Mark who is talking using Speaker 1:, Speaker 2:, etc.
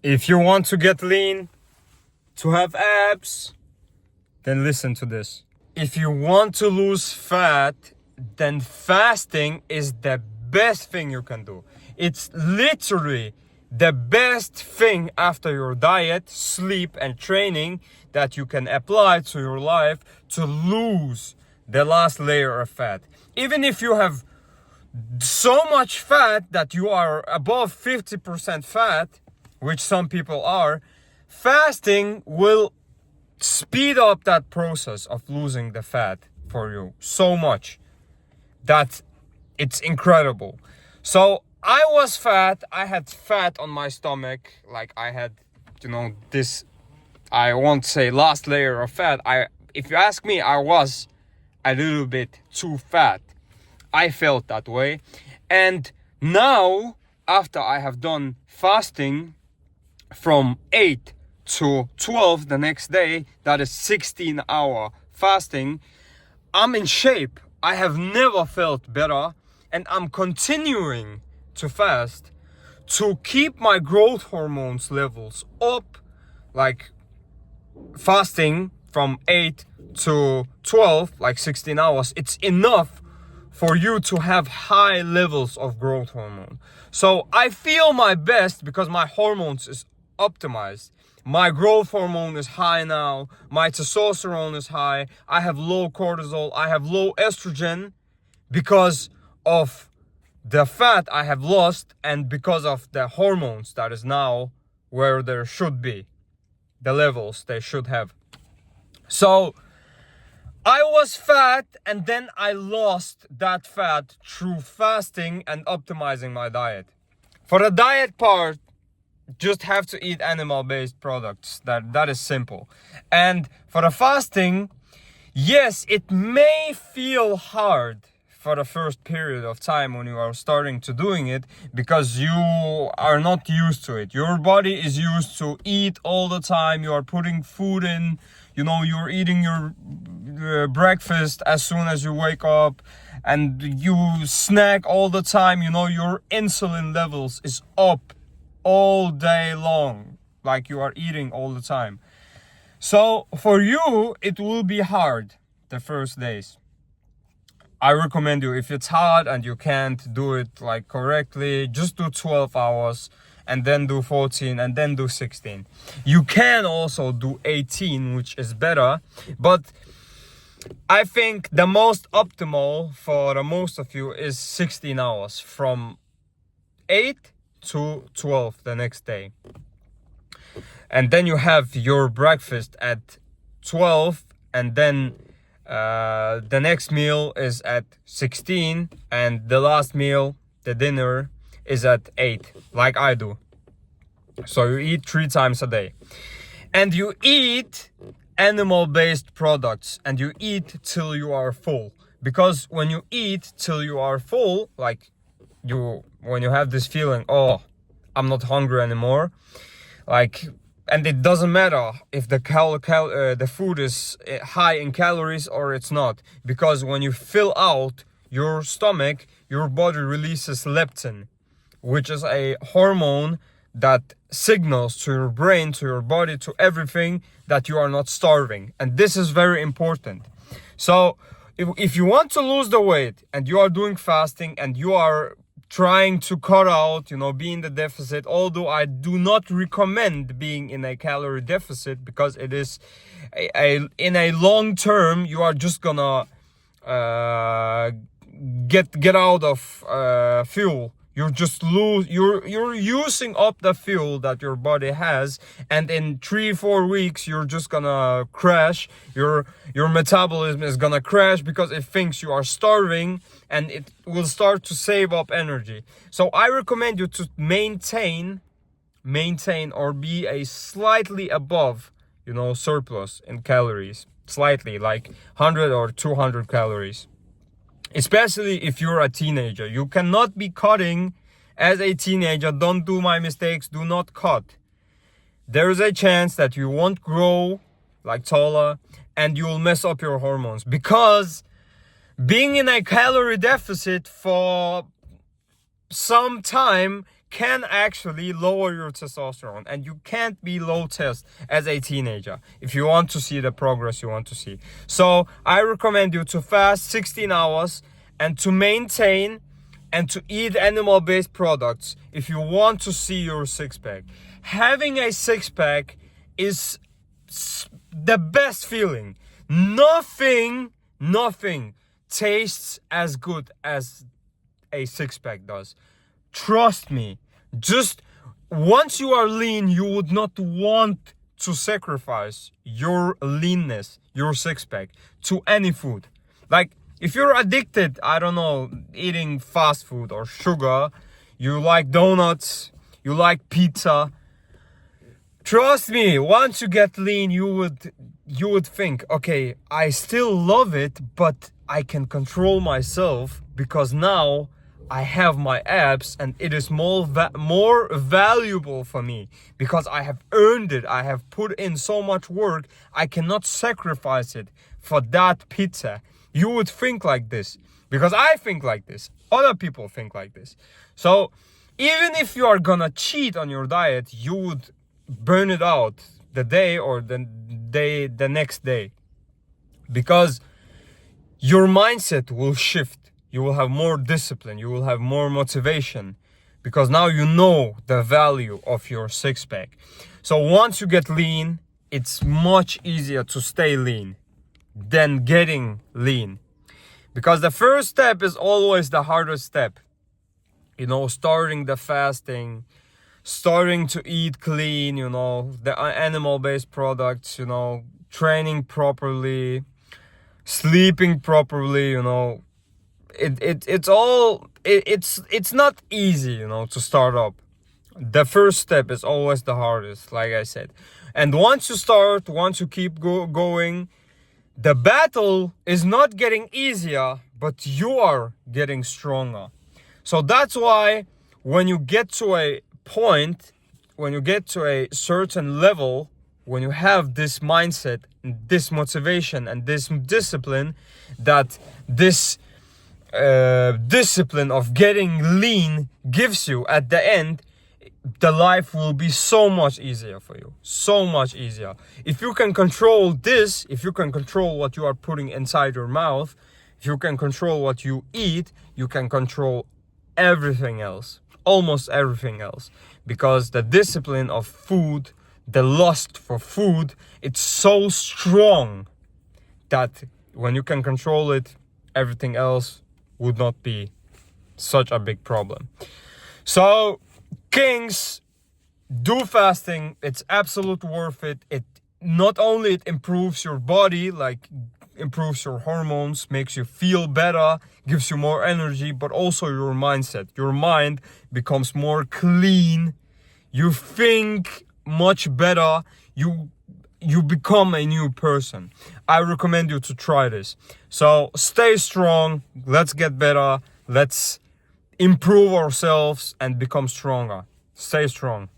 Speaker 1: If you want to get lean, to have abs, then listen to this. If you want to lose fat, then fasting is the best thing you can do. It's literally the best thing after your diet, sleep, and training that you can apply to your life to lose the last layer of fat. Even if you have so much fat that you are above 50% fat, which some people are, fasting will speed up that process of losing the fat for you so much that it's incredible. So I was fat. I had fat on my stomach. Like I had, this, I won't say last layer of fat. If you ask me, I was a little bit too fat. I felt that way. And now, after I have done fasting from 8 to 12 the next day, that is 16-hour fasting, I'm in shape. I have never felt better, and I'm continuing to fast to keep my growth hormones levels up. Like fasting from 8 to 12, like 16 hours, it's enough for you to have high levels of growth hormone. So I feel my best because my hormones is optimized. My growth hormone is high now. My testosterone is high. I have low cortisol. I have low estrogen because of the fat I have lost and because of the hormones that is now where there should be, the levels they should have. So I was fat, and then I lost that fat through fasting and optimizing my diet. For the diet part, just have to eat animal-based products. That is simple. And for the fasting, yes, it may feel hard for the first period of time when you are starting to doing it because you are not used to it. Your body is used to eat all the time. You are putting food in, you're eating your breakfast as soon as you wake up, and you snack all the time. Your insulin levels is up all day long, like you are eating all the time. So for you, it will be hard the first days. I recommend you, if it's hard and you can't do it like correctly, just do 12 hours and then do 14 and then do 16. You can also do 18, which is better, but I think the most optimal for the most of you is 16 hours from 8 to 12 the next day. And then you have your breakfast at 12, and then the next meal is at 16, and the last meal, the dinner, is at 8, like I do. So you eat 3 times a day. And you eat animal-based products, and you eat till you are full. Because when you eat till you are full, like when you have this feeling, oh, I'm not hungry anymore, and it doesn't matter if the food is high in calories or it's not, because when you fill out your stomach, your body releases leptin, which is a hormone that signals to your brain, to your body, to everything that you are not starving. And this is very important. So if you want to lose the weight and you are doing fasting and you are trying to cut out, be in the deficit, although I do not recommend being in a calorie deficit, because it is in a long term, you are just gonna get out of fuel. You're using up the fuel that your body has, and in 3-4 weeks you're just gonna crash. Your metabolism is gonna crash because it thinks you are starving, and it will start to save up energy. So I recommend you to maintain or be a slightly above, surplus in calories, slightly, like 100 or 200 calories. Especially if you're a teenager. You cannot be cutting as a teenager. Don't do my mistakes. Do not cut. There is a chance that you won't grow like taller, and you will mess up your hormones, because being in a calorie deficit for some time can actually lower your testosterone, and you can't be low test as a teenager if you want to see the progress you want to see. So I recommend you to fast 16 hours and to maintain and to eat animal-based products if you want to see your six-pack. Having a six-pack is the best feeling. Nothing tastes as good as a six-pack does. Trust me. Just once you are lean, you would not want to sacrifice your leanness, your six-pack, to any food. Like, if you're addicted, I don't know, eating fast food or sugar, you like donuts, you like pizza, trust me, once you get lean, you would think, okay, I still love it, but I can control myself because now I have my abs and it is more valuable for me because I have earned it. I have put in so much work. I cannot sacrifice it for that pizza. You would think like this because I think like this. Other people think like this. So even if you are gonna cheat on your diet, you would burn it out the day or the next day because your mindset will shift. You will have more discipline, you will have more motivation because now you know the value of your six-pack. So once you get lean, it's much easier to stay lean than getting lean, because the first step is always the hardest step. You know, starting the fasting, starting to eat clean, you know, the animal-based products, you know, training properly, sleeping properly, you know, it's not easy, you know, to start up. The first step is always the hardest, like I said. And once you start, once you keep going, the battle is not getting easier, but you are getting stronger. So that's why when you get to a point, when you get to a certain level, when you have this mindset, this motivation and this discipline, that this discipline of getting lean gives you at the end, the life will be so much easier for you, so much easier. If you can control this, if you can control what you are putting inside your mouth, if you can control what you eat, you can control everything else, almost everything else, because the discipline of food, the lust for food, it's so strong that when you can control it, everything else would not be such a big problem. So, kings, do fasting. It's absolutely worth it. It not only it improves your body, like improves your hormones, makes you feel better, gives you more energy, but also your mindset. Your mind becomes more clean. You think much better. You become a new person. I recommend you to try this. So stay strong. Let's get better. Let's improve ourselves and become stronger. Stay strong.